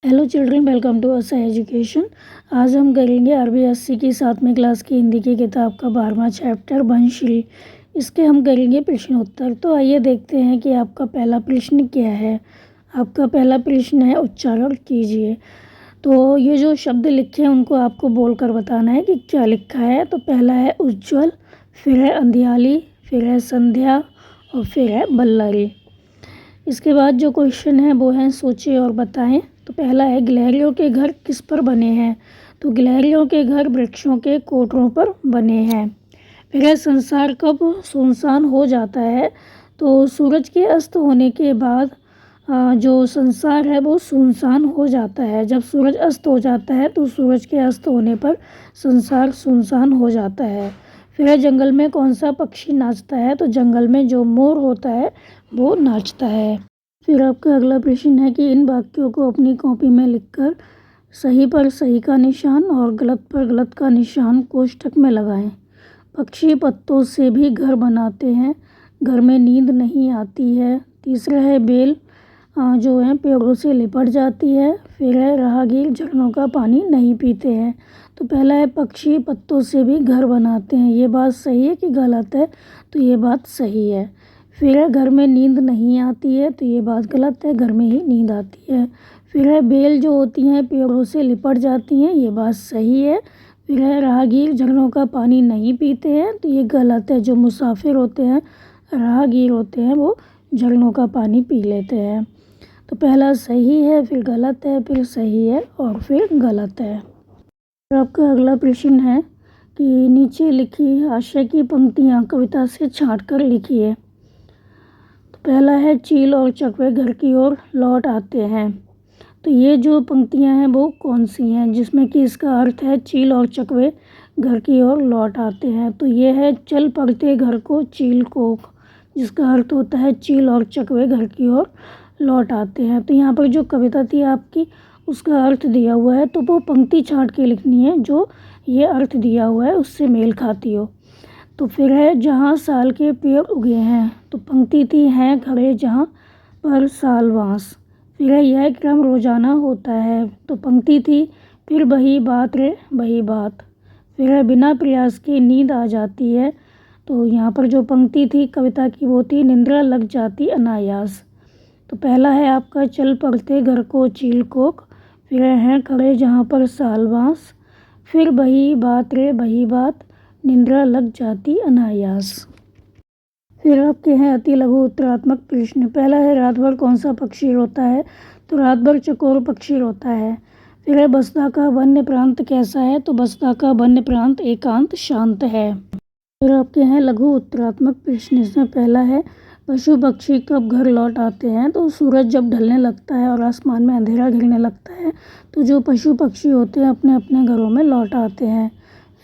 Hello children, welcome to असा education. आज हम करेंगे RBSC की 7वीं क्लास की हिंदी की किताब का 12वां चैप्टर वंशश्री। इसके हम करेंगे प्रश्नोत्तर। तो आइए देखते हैं कि आपका पहला प्रश्न क्या है। आपका पहला प्रश्न है, उच्चारण कीजिए। तो ये जो शब्द लिखे हैं उनको आपको बोलकर बताना है कि क्या लिखा है। तो पहला है उज्ज्वल, फिर है अंधियाली, फिर है संध्या और फिर है बल्लरी। इसके बाद जो क्वेश्चन है वो है सोचिए और बताएं। तो पहला है गिलहरियों के घर किस पर बने हैं। तो गिलहरियों के घर वृक्षों के कोटरों पर बने हैं। फिर है संसार कब सुनसान हो जाता है। तो सूरज के अस्त होने के बाद जो संसार है वो सुनसान हो जाता है। जब सूरज अस्त हो जाता है तो सूरज के अस्त होने पर संसार सुनसान हो जाता है। फिर है जंगल में कौन सा पक्षी नाचता है। तो जंगल में जो मोर होता है वो नाचता है। फिर आपका अगला प्रश्न है कि इन वाक्यों को अपनी कॉपी में लिखकर सही पर सही का निशान और गलत पर गलत का निशान कोष्ठक में लगाएं। पक्षी पत्तों से भी घर बनाते हैं, घर में नींद नहीं आती है। तीसरा है बेल जो है पेड़ों से लिपट जाती है। फिर है राहगीर झरनों का पानी नहीं पीते हैं। तो पहला है पक्षी पत्तों से भी घर बनाते हैं, ये बात सही है कि गलत है। तो ये बात सही है। फिर है घर में नींद नहीं आती है, तो ये बात गलत है, घर में ही नींद आती है। फिर है बेल जो होती हैं पेड़ों से लिपट जाती हैं, ये बात सही है। फिर है राहगीर झरनों का पानी नहीं पीते हैं, तो ये गलत है। जो मुसाफिर होते हैं, राहगीर होते हैं, वो झरनों का पानी पी लेते हैं। तो पहला सही है, फिर गलत है, फिर सही है और फिर गलत है। तो आपका अगला प्रश्न है कि नीचे लिखी आशय की पंक्तियाँ कविता से छांटकर लिखिए। तो पहला है चील और चकवे घर की ओर लौट आते हैं। तो ये जो पंक्तियाँ हैं वो कौन सी हैं जिसमें कि इसका अर्थ है चील और चकवे घर की ओर लौट आते हैं। तो ये है चल पड़ते घर को चील को, जिसका अर्थ होता है चील और चकवे घर की ओर लौट आते हैं। तो यहाँ पर जो कविता थी आपकी उसका अर्थ दिया हुआ है, तो वो पंक्ति छांट के लिखनी है जो ये अर्थ दिया हुआ है उससे मेल खाती हो। तो फिर है जहाँ साल के पेड़ उगे हैं। तो पंक्ति थी हैं खड़े जहाँ पर सालवास। फिर है यह क्रम रोजाना होता है। तो पंक्ति थी फिर वही बात रे वही बात। फिर है बिना प्रयास के नींद आ जाती है। तो यहाँ पर जो पंक्ति थी कविता की वो थी निंद्रा लग जाती अनायास। तो पहला है आपका चल पड़ते घर को चील कोक। फिर हैं खड़े जहाँ पर सालवास। फिर वही बात रे वही बात, निंद्रा लग जाती अनायास। फिर आपके हैं अति लघु उत्तरात्मक प्रश्न। पहला है रात भर कौन सा पक्षी रोता है। तो रात भर चकोर पक्षी रोता है। फिर है बसदा का वन्य प्रांत कैसा है। तो बसदा का वन्य प्रांत एकांत शांत है। फिर आपके हैं लघु उत्तरात्मक प्रश्न। इसमें पहला है पशु पक्षी कब घर लौट आते हैं। तो सूरज जब ढलने लगता है और आसमान में अंधेरा घिरने लगता है तो जो पशु पक्षी होते हैं अपने अपने घरों में लौट आते हैं।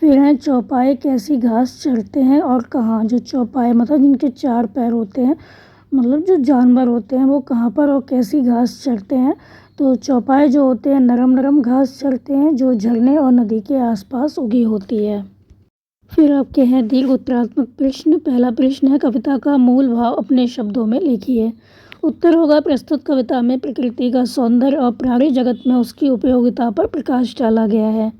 फिर हैं चौपाए कैसी घास चरते हैं और कहाँ। जो चौपाए मतलब जिनके 4 पैर होते हैं, मतलब जो जानवर होते हैं वो कहाँ पर और कैसी घास चरते हैं। तो चौपाए जो होते हैं नरम नरम घास चरते हैं जो झरने और नदी के आसपास उगी होती है। फिर आपके हैं दीर्घ उत्तरात्मक प्रश्न। पहला प्रश्न है कविता का मूल भाव अपने शब्दों में लिखिए। उत्तर होगा प्रस्तुत कविता में प्रकृति का सौंदर्य और प्राणी जगत में उसकी उपयोगिता पर प्रकाश डाला गया है।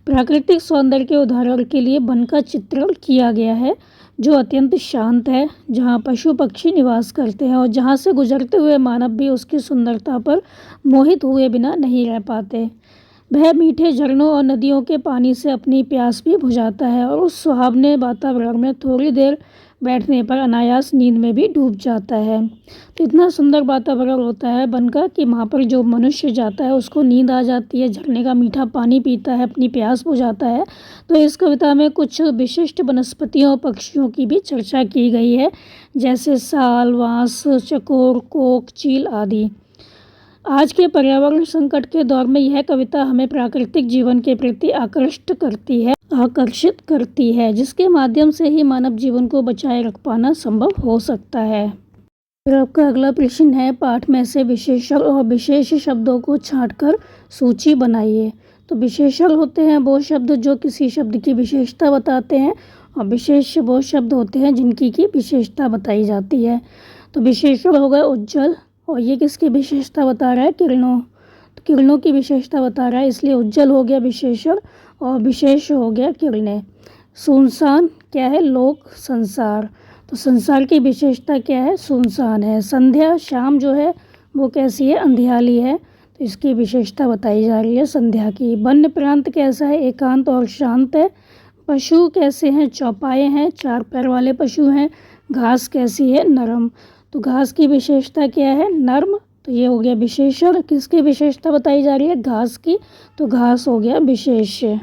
प्राकृतिक सौंदर्य के उदाहरण के लिए वन का चित्रण किया गया है जो अत्यंत शांत है, जहाँ पशु पक्षी निवास करते हैं और जहाँ से गुजरते हुए मानव भी उसकी सुंदरता पर मोहित हुए बिना नहीं रह पाते। वह मीठे झरनों और नदियों के पानी से अपनी प्यास भी बुझाता है और उस सुहावने वातावरण में थोड़ी देर बैठने पर अनायास नींद में भी डूब जाता है। तो इतना सुंदर वातावरण होता है वन का कि वहाँ पर जो मनुष्य जाता है उसको नींद आ जाती है, झरने का मीठा पानी पीता है, अपनी प्यास बुझाता है। तो इस कविता में कुछ विशिष्ट वनस्पतियों और पक्षियों की भी चर्चा की गई है, जैसे साल, बांस, चकोर, कोक, चील आदि। आज के पर्यावरण संकट के दौर में यह कविता हमें प्राकृतिक जीवन के प्रति आकर्षित करती है, जिसके माध्यम से ही मानव जीवन को बचाए रख पाना संभव हो सकता है। फिर आपका अगला प्रश्न है पाठ में से विशेषण और विशेष शब्दों को छांटकर सूची बनाइए। तो विशेषण होते हैं वो शब्द जो किसी शब्द की विशेषता बताते हैं और विशेष वो शब्द होते हैं जिनकी की विशेषता बताई जाती है। तो विशेषण होगा उज्ज्वल, और ये किसकी विशेषता बता रहा है, किरणों। तो किरणों की विशेषता बता रहा है, इसलिए उज्जवल हो गया विशेषण और विशेष हो गया किरणें। सुनसान क्या है, लोक संसार, तो संसार की विशेषता क्या है, सुनसान है। संध्या शाम जो है वो कैसी है, अंधियाली है, तो इसकी विशेषता बताई जा रही है संध्या की। वन्य प्रांत कैसा है, एकांत और शांत है। पशु कैसे हैं, चौपाए हैं, चार पैर वाले पशु हैं। घास कैसी है, नरम, तो घास की विशेषता क्या है, नर्म, तो ये हो गया विशेषण। किसकी विशेषता बताई जा रही है, घास की, तो घास हो गया विशेष्य।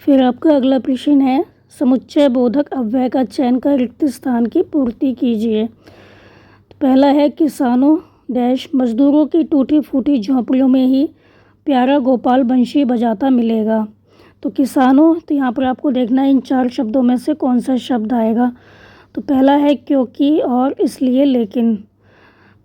फिर आपका अगला प्रश्न है, समुच्चय बोधक अव्यय का चयन कर रिक्त स्थान की पूर्ति कीजिए। तो पहला है, किसानों डैश मजदूरों की टूटी फूटी झोंपड़ियों में ही प्यारा गोपाल बंशी बजाता मिलेगा। तो किसानों, तो यहाँ पर आपको देखना है इन चार शब्दों में से कौन सा शब्द आएगा। तो पहला है क्योंकि और इसलिए लेकिन।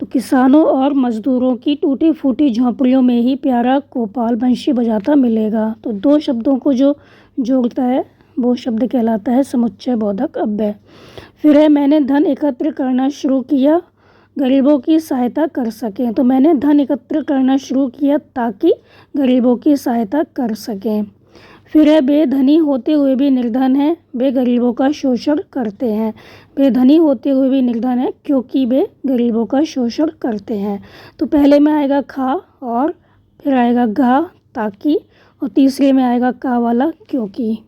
तो किसानों और मजदूरों की टूटी फूटी झोंपड़ियों में ही प्यारा गोपाल बंशी बजाता मिलेगा। तो दो शब्दों को जो जोड़ता है वो शब्द कहलाता है समुच्चय बोधक अव्यय। फिर है, मैंने धन एकत्र करना शुरू किया गरीबों की सहायता कर सकें। तो मैंने धन एकत्र करना शुरू किया ताकि गरीबों की सहायता कर सकें। फिर है, बेधनी होते हुए भी निर्धन है, वे गरीबों का शोषण करते हैं। बेधनी होते हुए भी निर्धन है क्योंकि वे गरीबों का शोषण करते हैं। तो पहले में आएगा खा, और फिर आएगा गा ताकि, और तीसरे में आएगा का वाला क्योंकि।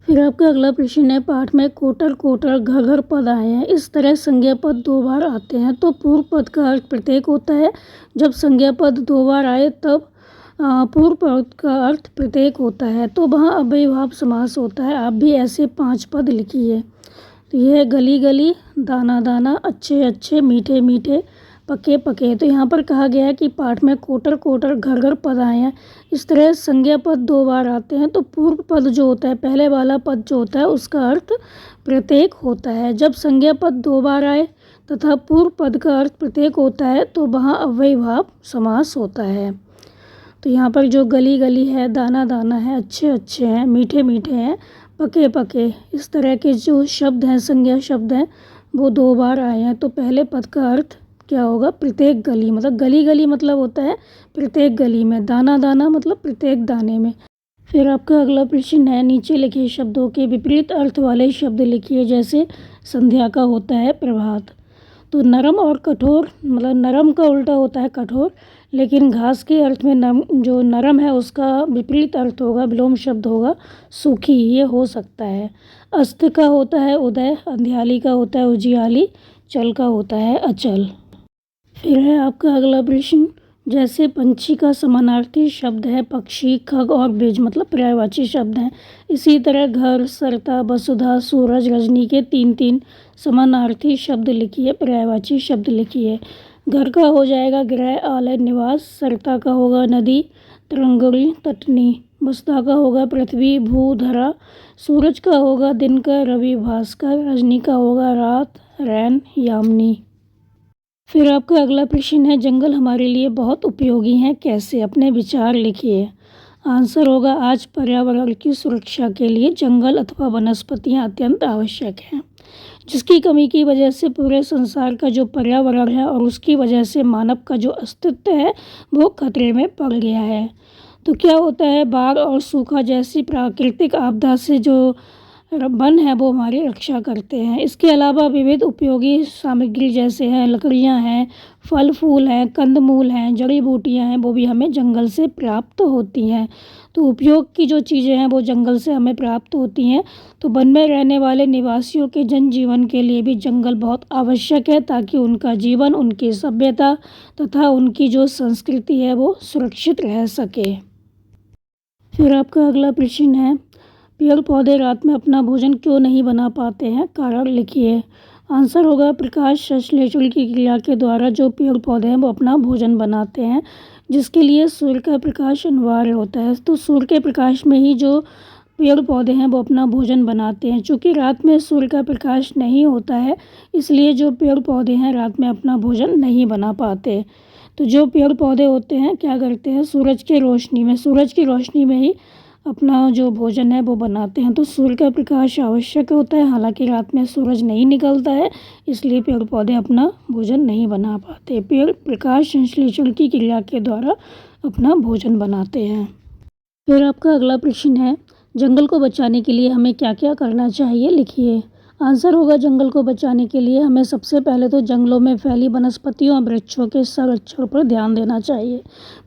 फिर आपका अगला प्रश्न है, पाठ में कोटर कोटर घर घर पद आए हैं, इस तरह संज्ञा पद दो बार आते हैं तो पूर्व पद का अर्थ प्रत्येक होता है। जब संज्ञा पद दो बार आए तब पूर्व पद का अर्थ प्रत्येक होता है, तो वहाँ अव्ययीभाव समास होता है। आप भी ऐसे 5 पद लिखिए। तो यह है, गली गली, दाना दाना, अच्छे अच्छे, मीठे मीठे, पके पके। तो यहाँ पर कहा गया है कि पाठ में कोटर कोटर घर घर पद आए हैं, इस तरह संज्ञा पद दो बार आते हैं तो पूर्व पद जो होता है, पहले वाला पद जो होता है उसका अर्थ प्रत्येक होता है। जब संज्ञा पद दो बार आए तथा पूर्व पद का अर्थ प्रत्येक होता है तो वहाँ अव्ययीभाव समास होता है। तो यहाँ पर जो गली गली है, दाना दाना है, अच्छे अच्छे हैं, मीठे मीठे हैं, पके पके, इस तरह के जो शब्द हैं, संज्ञा शब्द हैं, वो दो बार आए हैं। तो पहले पद का अर्थ क्या होगा, प्रत्येक गली, मतलब गली गली मतलब होता है प्रत्येक गली में, दाना दाना मतलब प्रत्येक दाने में। फिर आपका अगला प्रश्न है, नीचे लिखे शब्दों के विपरीत अर्थ वाले शब्द लिखिए। जैसे संध्या का होता है प्रभात। तो नरम और कठोर, मतलब नरम का उल्टा होता है कठोर, लेकिन घास के अर्थ में जो नरम है उसका विपरीत अर्थ होगा, विलोम शब्द होगा सूखी, ये हो सकता है। अस्त का होता है उदय, अंधियाली का होता है उजियाली, चल का होता है अचल। फिर है आपका अगला प्रश्न, जैसे पंछी का समानार्थी शब्द है पक्षी, खग और बीज, मतलब पर्यायवाची शब्द हैं, इसी तरह घर, सरता, वसुधा, सूरज, रजनी के 3-3 समानार्थी शब्द लिखिए, पर्यायवाची शब्द लिखिए। घर का हो जाएगा गृह, आलय, निवास। सरता का होगा नदी, तरंगुड़ी, तटनी। वसुधा का होगा पृथ्वी, भू, धरा। सूरज का होगा दिन का, रवि, भास्कर। रजनी का होगा रात, रैन, यामिनी। फिर आपका अगला प्रश्न है, जंगल हमारे लिए बहुत उपयोगी हैं, कैसे, अपने विचार लिखिए। आंसर होगा, आज पर्यावरण की सुरक्षा के लिए जंगल अथवा वनस्पतियां अत्यंत आवश्यक हैं, जिसकी कमी की वजह से पूरे संसार का जो पर्यावरण है और उसकी वजह से मानव का जो अस्तित्व है वो खतरे में पड़ गया है। तो क्या होता है, बाढ़ और सूखा जैसी प्राकृतिक आपदा से जो वन है वो हमारी रक्षा करते हैं। इसके अलावा विविध उपयोगी सामग्री जैसे हैं लकड़ियां हैं, फल फूल हैं, कंदमूल हैं, जड़ी बूटियां हैं, वो भी हमें जंगल से प्राप्त होती हैं। तो उपयोग की जो चीज़ें हैं वो जंगल से हमें प्राप्त होती हैं। तो वन में रहने वाले निवासियों के जनजीवन के लिए भी जंगल बहुत आवश्यक है, ताकि उनका जीवन, उनकी सभ्यता तथा उनकी जो संस्कृति है वो सुरक्षित रह सके। फिर आपका अगला प्रश्न है, पेड़ पौधे रात में अपना भोजन क्यों नहीं बना पाते हैं, कारण लिखिए। आंसर होगा, प्रकाश संश्लेषण की क्रिया के द्वारा जो पेड़ पौधे हैं वो अपना भोजन बनाते हैं, जिसके लिए सूर्य का प्रकाश अनिवार्य होता है। तो सूर्य के प्रकाश में ही जो पेड़ पौधे हैं वो अपना भोजन बनाते हैं। चूँकि रात में सूर्य का प्रकाश नहीं होता है, इसलिए जो पेड़ पौधे हैं रात में अपना भोजन नहीं बना पाते। तो जो पेड़ पौधे होते हैं क्या करते हैं, सूरज की रोशनी में ही अपना जो भोजन है वो बनाते हैं। तो सूर्य का प्रकाश आवश्यक होता है, हालांकि रात में सूरज नहीं निकलता है, इसलिए पेड़ पौधे अपना भोजन नहीं बना पाते। पेड़ प्रकाश संश्लेषण की क्रिया के द्वारा अपना भोजन बनाते हैं। फिर आपका अगला प्रश्न है, जंगल को बचाने के लिए हमें क्या क्या करना चाहिए, लिखिए। आंसर होगा, जंगल को बचाने के लिए हमें सबसे पहले तो जंगलों में फैली वनस्पतियों और वृक्षों के संरक्षण पर ध्यान देना चाहिए।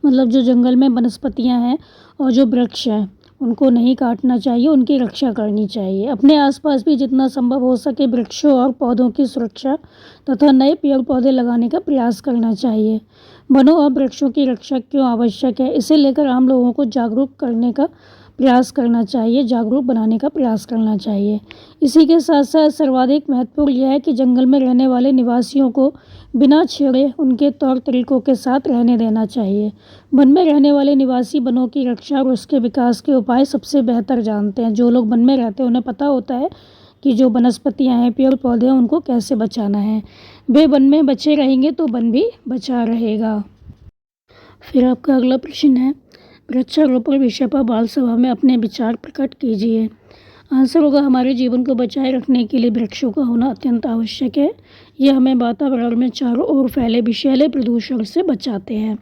मतलब जो जंगल में वनस्पतियां हैं और जो वृक्ष हैं उनको नहीं काटना चाहिए, उनकी रक्षा करनी चाहिए। अपने आसपास भी जितना संभव हो सके वृक्षों और पौधों की सुरक्षा तथा नए पेड़ पौधे लगाने का प्रयास करना चाहिए। वनों और वृक्षों की रक्षा क्यों आवश्यक है, इसे लेकर आम लोगों को जागरूक करने का प्रयास करना चाहिए, जागरूक बनाने का प्रयास करना चाहिए। इसी के साथ साथ सर्वाधिक महत्वपूर्ण यह है कि जंगल में रहने वाले निवासियों को बिना छेड़े उनके तौर तरीकों के साथ रहने देना चाहिए। वन में रहने वाले निवासी वनों की रक्षा और उसके विकास के उपाय सबसे बेहतर जानते हैं। जो लोग वन में रहते हैं उन्हें पता होता है कि जो वनस्पतियाँ हैं, पेड़ पौधे हैं, उनको कैसे बचाना है। वे वन में बचे रहेंगे तो वन भी बचा रहेगा। फिर आपका अगला प्रश्न है, वृक्षारोपण विषय पर बाल सभा में अपने विचार प्रकट कीजिए। आंसर होगा, हमारे जीवन को बचाए रखने के लिए वृक्षों का होना अत्यंत आवश्यक है। यह हमें वातावरण में चारों ओर फैले विषैले प्रदूषण से बचाते हैं।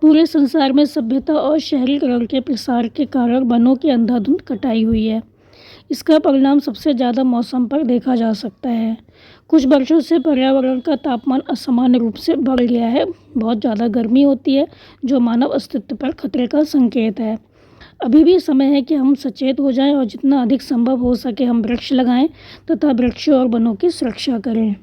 पूरे संसार में सभ्यता और शहरीकरण के प्रसार के कारण वनों की अंधाधुंध कटाई हुई है। इसका परिणाम सबसे ज़्यादा मौसम पर देखा जा सकता है। कुछ वर्षों से पर्यावरण का तापमान असामान्य रूप से बढ़ गया है। बहुत ज़्यादा गर्मी होती है जो मानव अस्तित्व पर खतरे का संकेत है। अभी भी समय है कि हम सचेत हो जाएं और जितना अधिक संभव हो सके हम वृक्ष लगाएं तथा वृक्षों और वनों की सुरक्षा करें।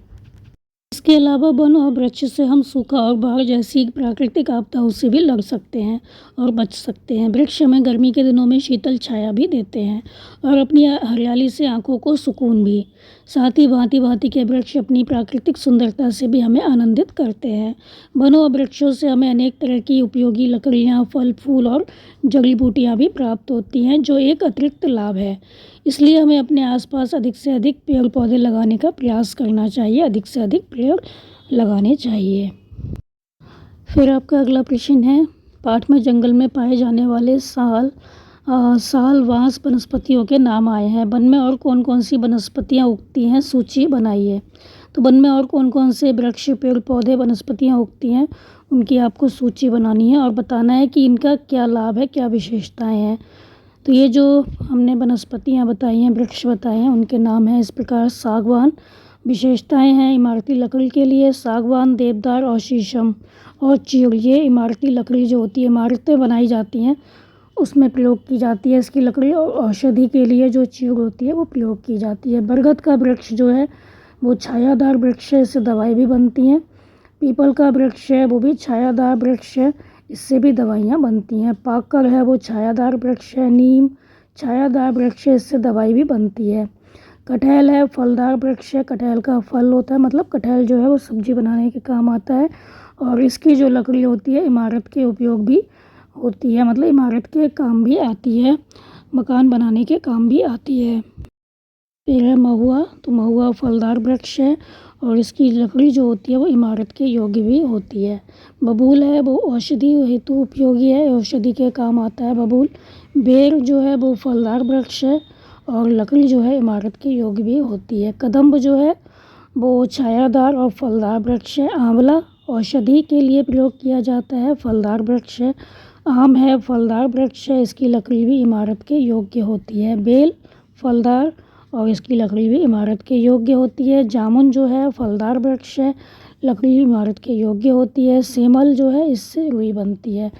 इसके अलावा वन और वृक्ष से हम सूखा और बाढ़ जैसी प्राकृतिक आपदाओं से भी लड़ सकते हैं और बच सकते हैं। वृक्ष हमें गर्मी के दिनों में शीतल छाया भी देते हैं और अपनी हरियाली से आंखों को सुकून भी। साथ ही भांति भांति के वृक्ष अपनी प्राकृतिक सुंदरता से भी हमें आनंदित करते हैं। वनों और वृक्षों से हमें अनेक तरह की उपयोगी लकड़ियाँ, फल फूल और जड़ी बूटियाँ भी प्राप्त होती हैं, जो एक अतिरिक्त लाभ है। इसलिए हमें अपने आसपास अधिक से अधिक पेड़ पौधे लगाने का प्रयास करना चाहिए, अधिक से अधिक पेड़ लगाने चाहिए। फिर आपका अगला प्रश्न है, पाठ में जंगल में पाए जाने वाले साल बांस वनस्पतियों के नाम आए हैं। वन में और कौन कौन सी वनस्पतियां उगती हैं, सूची बनाइए। तो वन में और कौन कौन से वृक्ष, पेड़ पौधे, वनस्पतियां उगती हैं, उनकी आपको सूची बनानी है और बताना है कि इनका क्या लाभ है, क्या विशेषताएँ हैं। तो ये जो हमने वनस्पतियाँ बताई हैं, वृक्ष बताए हैं, उनके नाम हैं इस प्रकार। सागवान, विशेषताएं हैं इमारती लकड़ी के लिए सागवान, देवदार और शीशम और चीड़। ये इमारती लकड़ी जो होती है, इमारतें बनाई जाती हैं उसमें प्रयोग की जाती है इसकी लकड़ी। और औषधि के लिए जो चीड़ होती है वो प्रयोग की जाती है। बरगद का वृक्ष जो है वो छायादार वृक्ष है, इससे दवाई भी बनती हैं। पीपल का वृक्ष है वो भी छायादार वृक्ष है, इससे भी दवाइयाँ बनती हैं। पाकड़ है वो छायादार वृक्ष है। नीम छायादार वृक्ष है, इससे दवाई भी बनती है। कटहल है फलदार वृक्ष है, कटहल का फल होता है, मतलब कटहल जो है वो सब्जी बनाने के काम आता है। और इसकी जो लकड़ी होती है इमारत के उपयोग भी होती है, मतलब इमारत के काम भी आती है, मकान बनाने के काम भी आती है। फिर है महुआ, तो महुआ फलदार वृक्ष है और इसकी लकड़ी जो होती है वो इमारत के योग्य भी होती है। बबूल है वो औषधि हेतु उपयोगी है, औषधि के काम आता है बबूल। बेर जो है वो फलदार वृक्ष है और लकड़ी जो है इमारत के योग्य भी होती है। कदम्ब जो है वो छायादार और फलदार वृक्ष है। आंवला औषधि के लिए प्रयोग किया जाता है, फलदार वृक्ष है। आम है फलदार वृक्ष है, इसकी लकड़ी भी इमारत के योग्य होती है। बेल फलदार और इसकी लकड़ी भी इमारत के योग्य होती है। जामुन जो है फलदार वृक्ष है, लकड़ी इमारत के योग्य होती है। सेमल जो है इससे रुई बनती है।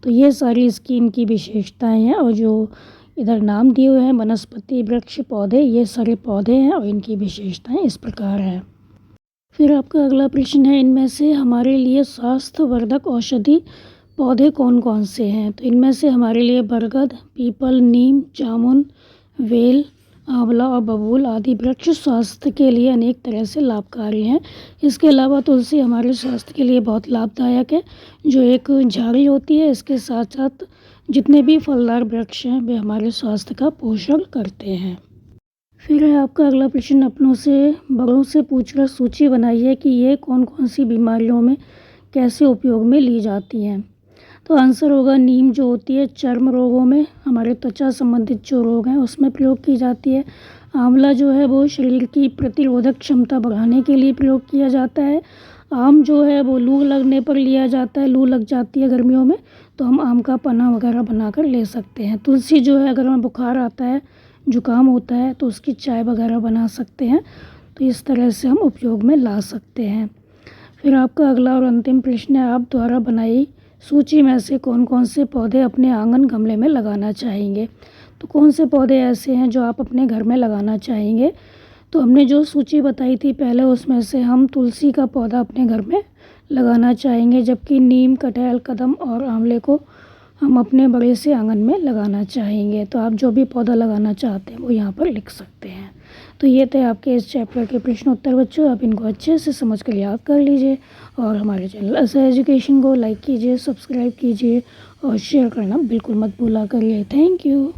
तो ये सारी इसकी इनकी विशेषताएं हैं और जो इधर नाम दिए हुए हैं वनस्पति, वृक्ष, पौधे, ये सारे पौधे हैं और इनकी विशेषताएं इस प्रकार है। फिर आपका अगला प्रश्न है, इनमें से हमारे लिए स्वास्थ्यवर्धक औषधि पौधे कौन कौन से हैं। तो इनमें से हमारे लिए बरगद, पीपल, नीम, जामुन, वेल, आंवला और बबूल आदि वृक्ष स्वास्थ्य के लिए अनेक तरह से लाभकारी हैं। इसके अलावा तुलसी हमारे स्वास्थ्य के लिए बहुत लाभदायक है, जो एक झाड़ी होती है। इसके साथ साथ जितने भी फलदार वृक्ष हैं वे हमारे स्वास्थ्य का पोषण करते हैं। फिर है आपका अगला प्रश्न, अपनों से बड़ों से पूछकर सूची बनाइए कि ये कौन कौन सी बीमारियों में कैसे उपयोग में ली जाती हैं। तो आंसर होगा, नीम जो होती है चर्म रोगों में, हमारे त्वचा संबंधित जो रोग हैं उसमें प्रयोग की जाती है। आंवला जो है वो शरीर की प्रतिरोधक क्षमता बढ़ाने के लिए प्रयोग किया जाता है। आम जो है वो लू लगने पर लिया जाता है, लू लग जाती है गर्मियों में तो हम आम का पन्ना वगैरह बनाकर ले सकते हैं। तुलसी जो है अगर हमें बुखार आता है, जुकाम होता है तो उसकी चाय वगैरह बना सकते हैं। तो इस तरह से हम उपयोग में ला सकते हैं। फिर आपका अगला और अंतिम प्रश्न है, आप द्वारा बनाई सूची में से कौन कौन से पौधे अपने आंगन गमले में लगाना चाहेंगे। तो कौन से पौधे ऐसे हैं जो आप अपने घर में लगाना चाहेंगे। तो हमने जो सूची बताई थी पहले, उसमें से हम तुलसी का पौधा अपने घर में लगाना चाहेंगे, जबकि नीम, कटहल, कदम और आंवले को हम अपने बड़े से आंगन में लगाना चाहेंगे। तो आप जो भी पौधा लगाना चाहते हैं वो यहाँ पर लिख सकते हैं। तो ये थे आपके इस चैप्टर के प्रश्न उत्तर बच्चों। आप इनको अच्छे से समझ कर याद कर लीजिए और हमारे चैनल ऐसा एजुकेशन को लाइक कीजिए, सब्सक्राइब कीजिए और शेयर करना बिल्कुल मत भूला करिए। Thank you.